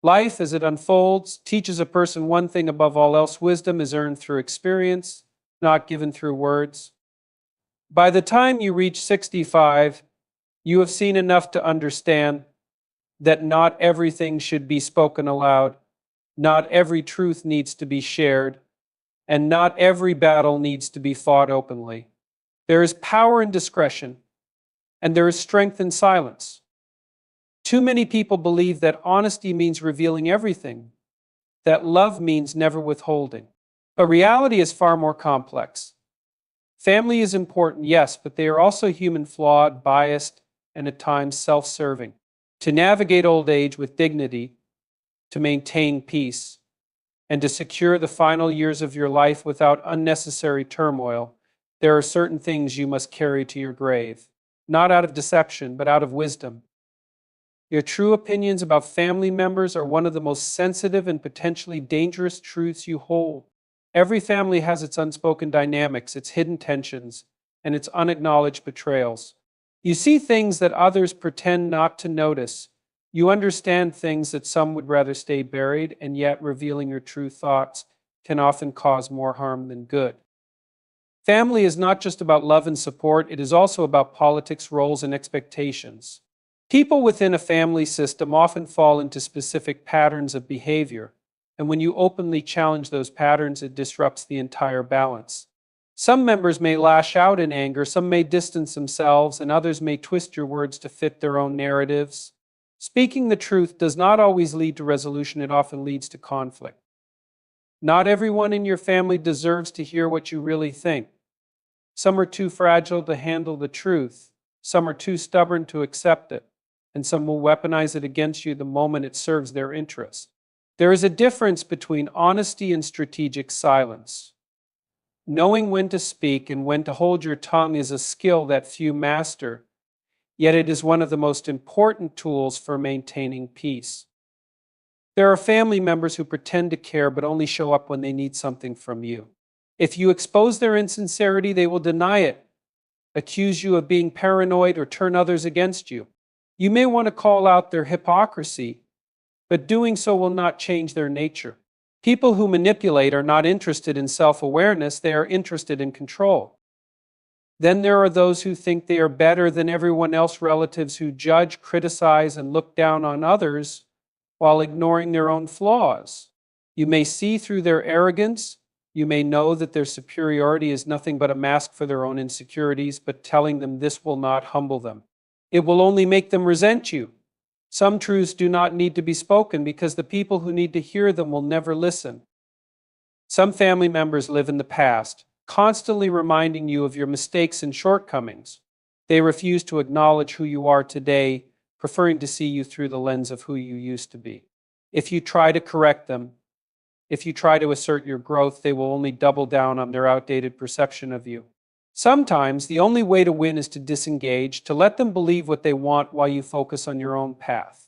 Life, as it unfolds, teaches a person one thing above all else: wisdom is earned through experience, not given through words. By the time you reach 65, you have seen enough to understand that not everything should be spoken aloud, not every truth needs to be shared, and not every battle needs to be fought openly. There is power in discretion, and there is strength in silence. Too many people believe that honesty means revealing everything, that love means never withholding. But reality is far more complex. Family is important, yes, but they are also human, flawed, biased, and at times self-serving. To navigate old age with dignity, to maintain peace, and to secure the final years of your life without unnecessary turmoil, there are certain things you must carry to your grave, not out of deception, but out of wisdom. Your true opinions about family members are one of the most sensitive and potentially dangerous truths you hold. Every family has its unspoken dynamics, its hidden tensions, and its unacknowledged betrayals. You see things that others pretend not to notice. You understand things that some would rather stay buried, and yet revealing your true thoughts can often cause more harm than good. Family is not just about love and support, it is also about politics, roles, and expectations. People within a family system often fall into specific patterns of behavior, and when you openly challenge those patterns, it disrupts the entire balance. Some members may lash out in anger, some may distance themselves, and others may twist your words to fit their own narratives. Speaking the truth does not always lead to resolution, it often leads to conflict. Not everyone in your family deserves to hear what you really think. Some are too fragile to handle the truth, some are too stubborn to accept it, and some will weaponize it against you the moment it serves their interest. There is a difference between honesty and strategic silence. Knowing when to speak and when to hold your tongue is a skill that few master, yet it is one of the most important tools for maintaining peace. There are family members who pretend to care but only show up when they need something from you. If you expose their insincerity, they will deny it, accuse you of being paranoid, or turn others against you. You may want to call out their hypocrisy, but doing so will not change their nature. People who manipulate are not interested in self-awareness, they are interested in control. Then there are those who think they are better than everyone else, relatives who judge, criticize, and look down on others while ignoring their own flaws. You may see through their arrogance, you may know that their superiority is nothing but a mask for their own insecurities, but telling them this will not humble them. It will only make them resent you. Some truths do not need to be spoken because the people who need to hear them will never listen. Some family members live in the past, constantly reminding you of your mistakes and shortcomings. They refuse to acknowledge who you are today, preferring to see you through the lens of who you used to be. If you try to correct them, if you try to assert your growth, they will only double down on their outdated perception of you. Sometimes the only way to win is to disengage, to let them believe what they want while you focus on your own path.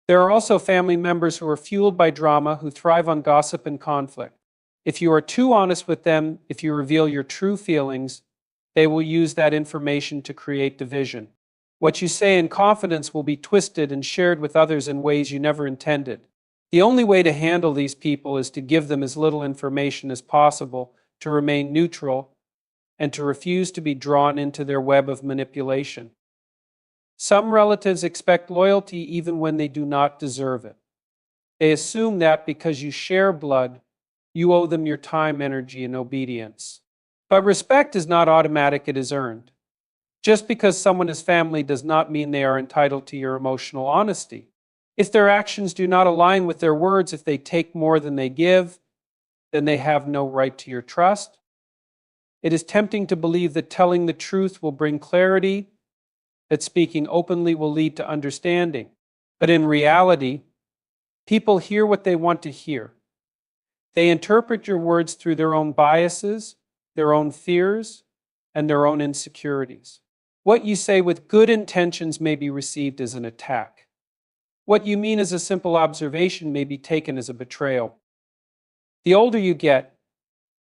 There are also family members who are fueled by drama, who thrive on gossip and conflict. If you are too honest with them, if you reveal your true feelings, they will use that information to create division. What you say in confidence will be twisted and shared with others in ways you never intended. The only way to handle these people is to give them as little information as possible, to remain neutral, and to refuse to be drawn into their web of manipulation. Some relatives expect loyalty even when they do not deserve it. They assume that because you share blood, you owe them your time, energy, and obedience. But respect is not automatic, it is earned. Just because someone is family does not mean they are entitled to your emotional honesty. If their actions do not align with their words, if they take more than they give, then they have no right to your trust. It is tempting to believe that telling the truth will bring clarity, that speaking openly will lead to understanding. But in reality, people hear what they want to hear. They interpret your words through their own biases, their own fears, and their own insecurities. What you say with good intentions may be received as an attack. What you mean as a simple observation may be taken as a betrayal. The older you get,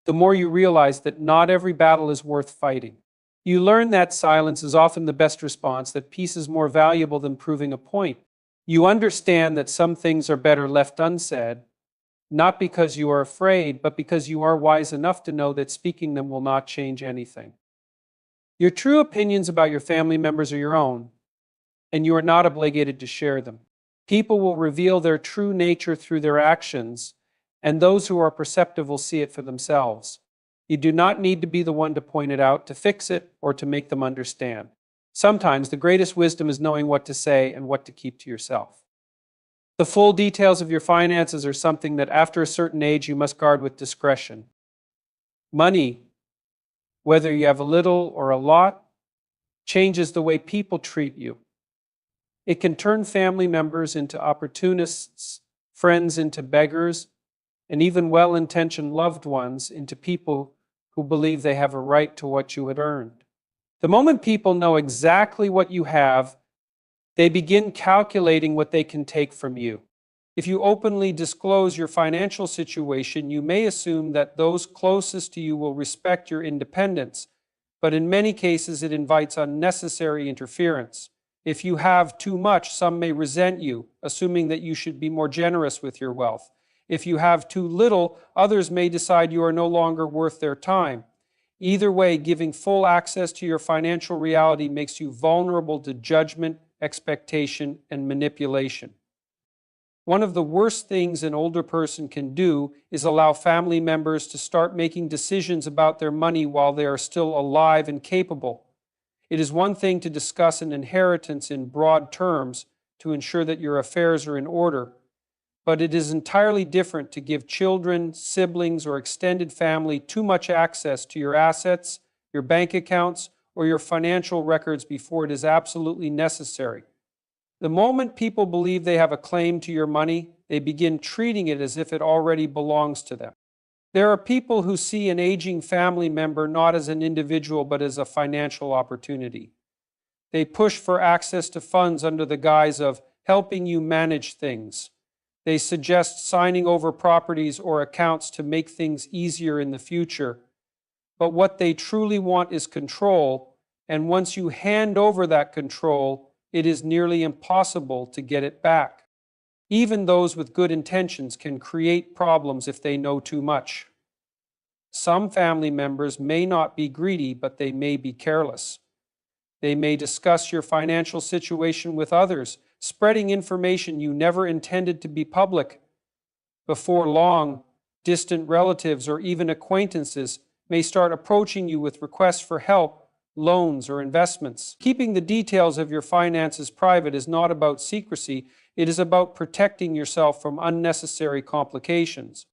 the more you realize that not every battle is worth fighting. You learn that silence is often the best response, that peace is more valuable than proving a point. You understand that some things are better left unsaid, not because you are afraid, but because you are wise enough to know that speaking them will not change anything. Your true opinions about your family members are your own, and you are not obligated to share them. People will reveal their true nature through their actions, and those who are perceptive will see it for themselves. You do not need to be the one to point it out, to fix it, or to make them understand. Sometimes the greatest wisdom is knowing what to say and what to keep to yourself. The full details of your finances are something that after a certain age you must guard with discretion. Money, whether you have a little or a lot, changes the way people treat you. It can turn family members into opportunists, friends into beggars, and even well-intentioned loved ones into people who believe they have a right to what you had earned. The moment people know exactly what you have, they begin calculating what they can take from you. If you openly disclose your financial situation, you may assume that those closest to you will respect your independence, but in many cases it invites unnecessary interference. If you have too much, some may resent you, assuming that you should be more generous with your wealth. If you have too little, others may decide you are no longer worth their time. Either way, giving full access to your financial reality makes you vulnerable to judgment, expectation, and manipulation. One of the worst things an older person can do is allow family members to start making decisions about their money while they are still alive and capable. It is one thing to discuss an inheritance in broad terms to ensure that your affairs are in order, but it is entirely different to give children, siblings, or extended family too much access to your assets, your bank accounts, or your financial records before it is absolutely necessary. The moment people believe they have a claim to your money, they begin treating it as if it already belongs to them. There are people who see an aging family member not as an individual but as a financial opportunity. They push for access to funds under the guise of helping you manage things. They suggest signing over properties or accounts to make things easier in the future. But what they truly want is control, and once you hand over that control, it is nearly impossible to get it back. Even those with good intentions can create problems if they know too much. Some family members may not be greedy, but they may be careless. They may discuss your financial situation with others, spreading information you never intended to be public. Before long, distant relatives or even acquaintances may start approaching you with requests for help, loans, or investments. Keeping the details of your finances private is not about secrecy, it is about protecting yourself from unnecessary complications.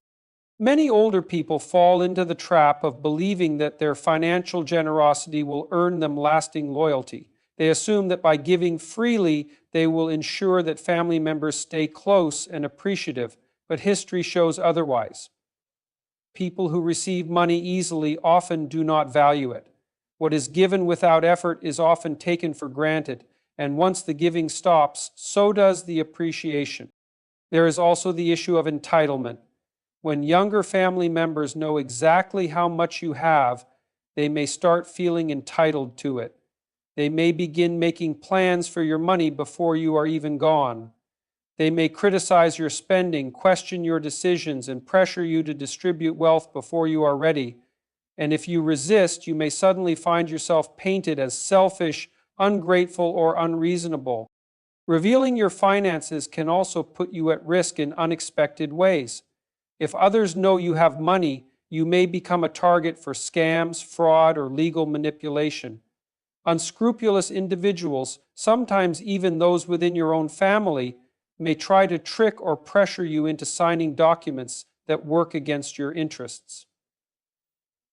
Many older people fall into the trap of believing that their financial generosity will earn them lasting loyalty. They assume that by giving freely, they will ensure that family members stay close and appreciative, but history shows otherwise. People who receive money easily often do not value it. What is given without effort is often taken for granted, and once the giving stops, so does the appreciation. There is also the issue of entitlement. When younger family members know exactly how much you have, they may start feeling entitled to it. They may begin making plans for your money before you are even gone. They may criticize your spending, question your decisions, and pressure you to distribute wealth before you are ready. And if you resist, you may suddenly find yourself painted as selfish, ungrateful, or unreasonable. Revealing your finances can also put you at risk in unexpected ways. If others know you have money, you may become a target for scams, fraud, or legal manipulation. Unscrupulous individuals, sometimes even those within your own family, may try to trick or pressure you into signing documents that work against your interests.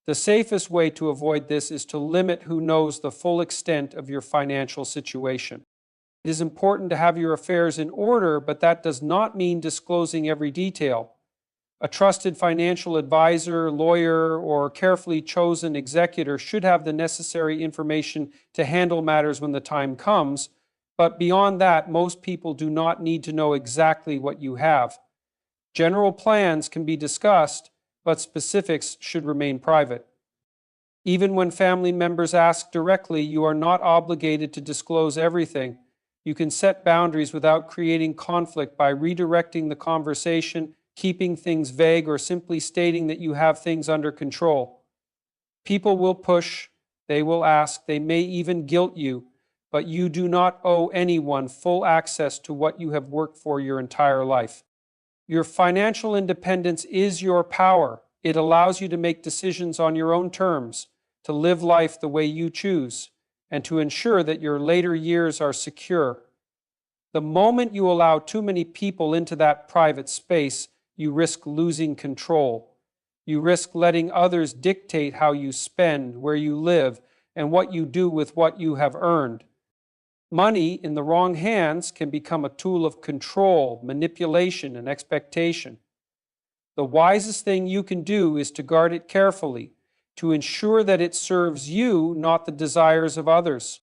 The safest way to avoid this is to limit who knows the full extent of your financial situation. It is important to have your affairs in order, but that does not mean disclosing every detail. A trusted financial advisor, lawyer, or carefully chosen executor should have the necessary information to handle matters when the time comes, but beyond that, most people do not need to know exactly what you have. General plans can be discussed, but specifics should remain private. Even when family members ask directly, you are not obligated to disclose everything. You can set boundaries without creating conflict by redirecting the conversation, keeping things vague, or simply stating that you have things under control. People will push, they will ask, they may even guilt you, but you do not owe anyone full access to what you have worked for your entire life. Your financial independence is your power. It allows you to make decisions on your own terms, to live life the way you choose, and to ensure that your later years are secure. The moment you allow too many people into that private space, you risk losing control. You risk letting others dictate how you spend, where you live, and what you do with what you have earned. Money in the wrong hands can become a tool of control, manipulation, and expectation. The wisest thing you can do is to guard it carefully, to ensure that it serves you, not the desires of others.